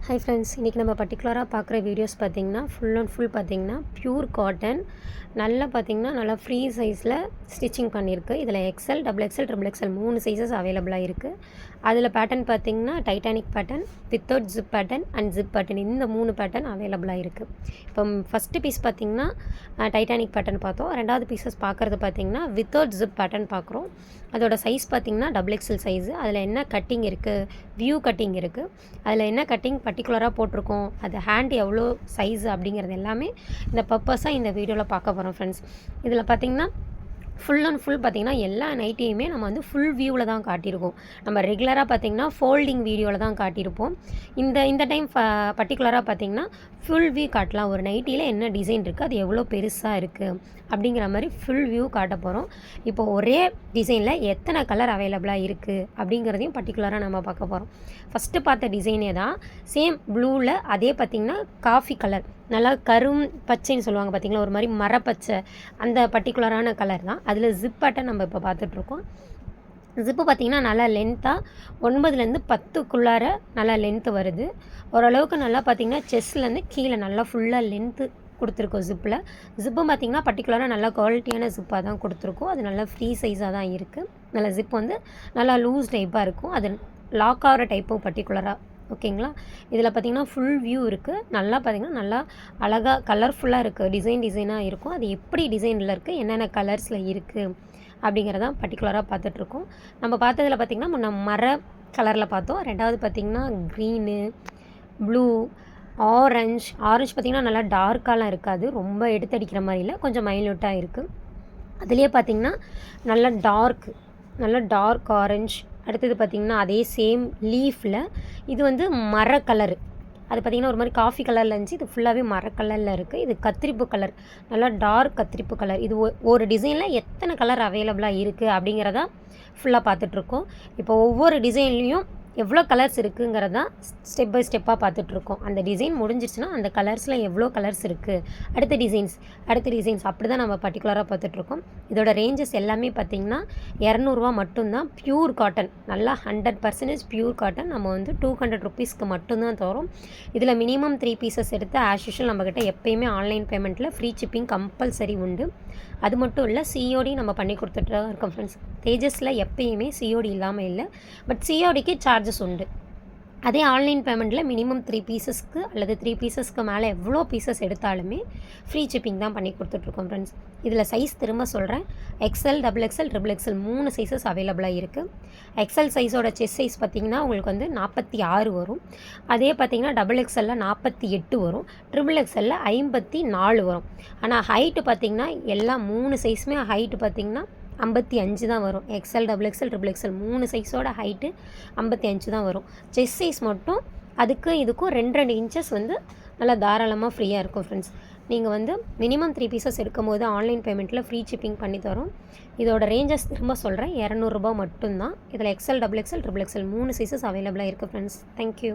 Hi friends, இன்றைக்கி நம்ம பர்டிகுலராக பார்க்குற வீடியோஸ் பார்த்திங்கன்னா ஃபுல் அண்ட் ஃபுல் பார்த்திங்கன்னா ப்யூர் காட்டன் நல்லா பார்த்திங்கன்னா நல்லா ஃப்ரீ சைஸில் ஸ்டிச்சிங் பண்ணியிருக்கு. இதில் XL, double XL, triple XL 3 sizes அவைலபிளாக இருக்குது. அதில் பேட்டர்ன் பார்த்திங்கன்னா Titanic pattern, without zip pattern and zip pattern, இந்த 3 பேட்டர்ன் அவைலபிளாக இருக்குது. இப்போ ஃபஸ்ட்டு பீஸ் பார்த்திங்கன்னா டைட்டானிக் பேட்டர்ன் பார்த்தோம். ரெண்டாவது பீஸஸ் பார்க்குறது பார்த்திங்கன்னா வித்தவுட் ஜிப் பேட்டர்ன் பார்க்குறோம். அதோட சைஸ் பார்த்திங்கன்னா டபுள் எக்ஸ்எல் சைஸு. அதில் என்ன கட்டிங் இருக்குது, வியூ கட்டிங் இருக்குது. அதில் என்ன கட்டிங் பர்டிகுலராக போட்டிருக்கோம், அது ஹேண்ட் எவ்வளோ சைஸு அப்படிங்கிறது எல்லாமே இந்த பர்பஸாக இந்த வீடியோவில் பார்க்க போகிறோம் ஃப்ரெண்ட்ஸ். இதில் பார்த்திங்கன்னா ஃபுல் அண்ட் ஃபுல் பார்த்திங்கன்னா எல்லா நைட்டியுமே நம்ம வந்து ஃபுல் வியூவில் தான் காட்டியிருக்கோம். நம்ம ரெகுலராக பார்த்திங்கன்னா ஃபோல்டிங் வீடியோவில் தான் காட்டியிருப்போம். இந்த டைம் பர்டிகுலராக பார்த்திங்கன்னா ஃபுல் வியூ காட்டலாம். ஒரு நைட்டியில் என்ன டிசைன் இருக்குது, அது எவ்வளோ பெருசாக இருக்குது அப்படிங்கிற மாதிரி ஃபுல் வியூ காட்ட போகிறோம். இப்போது ஒரே டிசைனில் எத்தனை கலர் அவைலபிளாக இருக்குது அப்படிங்கிறதையும் பர்டிகுலராக நம்ம பார்க்க போகிறோம். ஃபஸ்ட்டு பார்த்த டிசைனே தான் சேம் ப்ளூவில், அதே பார்த்திங்கன்னா காஃபி கலர், நல்லா கரும் பச்சைன்னு சொல்லுவாங்க பார்த்திங்களா, ஒரு மாதிரி மரப்பச்சை, அந்த பர்டிகுலரான கலர் தான். அதில் ஜிப் பேட்டர்ன் நம்ம இப்போ பார்த்துட்ருக்கோம். ஜிப்பு பார்த்திங்கன்னா நல்லா லென்த்தாக 9லேருந்து 10க்குள்ளார நல்லா லென்த்து வருது. ஓரளவுக்கு நல்லா பார்த்திங்கன்னா செஸ்ட்லேருந்து கீழே நல்லா ஃபுல்லாக லென்த்து கொடுத்துருக்கோம். ஜிப்பு பார்த்திங்கன்னா பர்டிகுலராக நல்லா குவாலிட்டியான ஜிப்பாக தான் கொடுத்துருக்கோம். அது நல்லா ஃப்ரீ சைஸாக தான் இருக்குது. நல்லா ஜிப் வந்து நல்லா லூஸ் டைப்பாக இருக்கும். அது லாக் ஆகிற டைப்பும் பர்டிகுலராக ஓகேங்களா. இதில் பார்த்திங்கன்னா ஃபுல் வியூ இருக்குது. நல்லா பார்த்திங்கன்னா நல்லா அழகாக கலர்ஃபுல்லாக இருக்குது, டிசைனாக இருக்கும். அது எப்படி டிசைனில் இருக்குது, என்னென்ன கலர்ஸில் இருக்குது அப்படிங்கிறதான் பர்டிகுலராக பார்த்துட்ருக்கோம். நம்ம பார்த்ததில் பார்த்திங்கன்னா முன்ன மர கலரில் பார்த்தோம். ரெண்டாவது பார்த்திங்கன்னா க்ரீனு, ப்ளூ, ஆரஞ்சு பார்த்திங்கன்னா நல்லா டார்க்காலாம் இருக்காது, ரொம்ப எடுத்தடிக்கிற மாதிரி இல்லை, கொஞ்சம் மைல்யூட்டாக இருக்குது. அதுலேயே பார்த்திங்கன்னா நல்லா டார்க் ஆரஞ்சு. அடுத்தது பார்த்திங்கன்னா அதே சேம் லீஃபில் இது வந்து மர கலரு. அது பார்த்திங்கன்னா ஒரு மாதிரி காஃபி கலரில் இருந்துச்சு. இது ஃபுல்லாகவே மர கலரில் இருக்குது. இது கத்திரிப்பு கலர், நல்லா டார்க் கத்திரிப்பு கலர். இது ஒரு டிசைனில் எத்தனை கலர் அவைலபிளாக இருக்குது அப்படிங்கிறத ஃபுல்லாக பார்த்துட்ருக்கோம். இப்போ ஒவ்வொரு டிசைன்லேயும் எவ்வளோ கலர்ஸ் இருக்குங்கிறதான் ஸ்டெப் பை ஸ்டெப்பாக பார்த்துட்ருக்கோம். அந்த டிசைன் முடிஞ்சிருச்சுன்னா அந்த கலர்ஸில் எவ்வளோ கலர்ஸ் இருக்குது, அடுத்த டிசைன்ஸ் அப்படி தான் நம்ம பர்டிகுலராக பார்த்துட்ருக்கோம். இதோட ரேஞ்சஸ் எல்லாமே பார்த்திங்கன்னா 200 மட்டும்தான். ப்யூர் காட்டன், நல்லா 100% ப்யூர் காட்டன். நம்ம வந்து 200 ருபீஸ்க்கு மட்டும்தான் தரோம். இதில் மினிமம் 3 பீசஸ் எடுத்து ஆஸ் யூஷுவல் நம்மக்கிட்ட எப்போயுமே ஆன்லைன் பேமெண்ட்டில் ஃப்ரீ ஷிப்பிங் கம்பல்சரி உண்டு. அது மட்டும் இல்லை, சிஓடி நம்ம பண்ணி கொடுத்துட்டு தான் இருக்கோம் ஃப்ரெண்ட்ஸ். தேஜஸில் எப்போயுமே சிஓடி இல்லாமல் இல்லை, பட் சிஓடிக்கு சார்ஜஸ் உண்டு. அதே ஆன்லைன் பேமெண்ட்டில் மினிமம் 3 பீசஸ்க்கு அல்லது 3 பீசஸ்க்கு மேலே எவ்வளோ பீசஸ் எடுத்தாலுமே ஃப்ரீ ஷிப்பிங் தான் பண்ணி கொடுத்துட்ருக்கோம் ஃப்ரெண்ட்ஸ். இதில் சைஸ் திரும்ப சொல்கிறேன், XL, double XL, triple XL 3 sizes அவைலபிளாக இருக்குது. எக்ஸ்எல் சைஸோட செஸ்ட் சைஸ் பார்த்திங்கன்னா உங்களுக்கு வந்து 46 வரும். அதே பார்த்திங்கன்னா டபுள் எக்ஸ்எல்லில் 48 வரும், ட்ரிபிள் எக்ஸ்எல்லில் 54 வரும். ஆனால் ஹைட்டு பார்த்திங்கன்னா எல்லா 3 சைஸுமே ஹைட்டு பார்த்திங்கன்னா 55 தான் வரும். XL, double XL, triple XL 3 சைஸோட ஹைட்டு 55 தான் வரும். செஸ்ட் சைஸ் மட்டும் அதுக்கு இதுக்கும் 2 இன்ச்சஸ் வந்து நல்லா தாராளமாக ஃப்ரீயாக இருக்கும் ஃப்ரெண்ட்ஸ். நீங்கள் வந்து மினிமம் 3 பீசஸ் எடுக்கும்போது ஆன்லைன் பேமெண்ட்டில் ஃப்ரீ ஷிப்பிங் பண்ணி தரோம். இதோட ரேஞ்சஸ் திரும்ப சொல்கிறேன், 200 மட்டும்தான். இதில் XL, double XL, triple XL 3 sizes அவைலபிளாக இருக்குது ஃப்ரெண்ட்ஸ். தேங்க்யூ.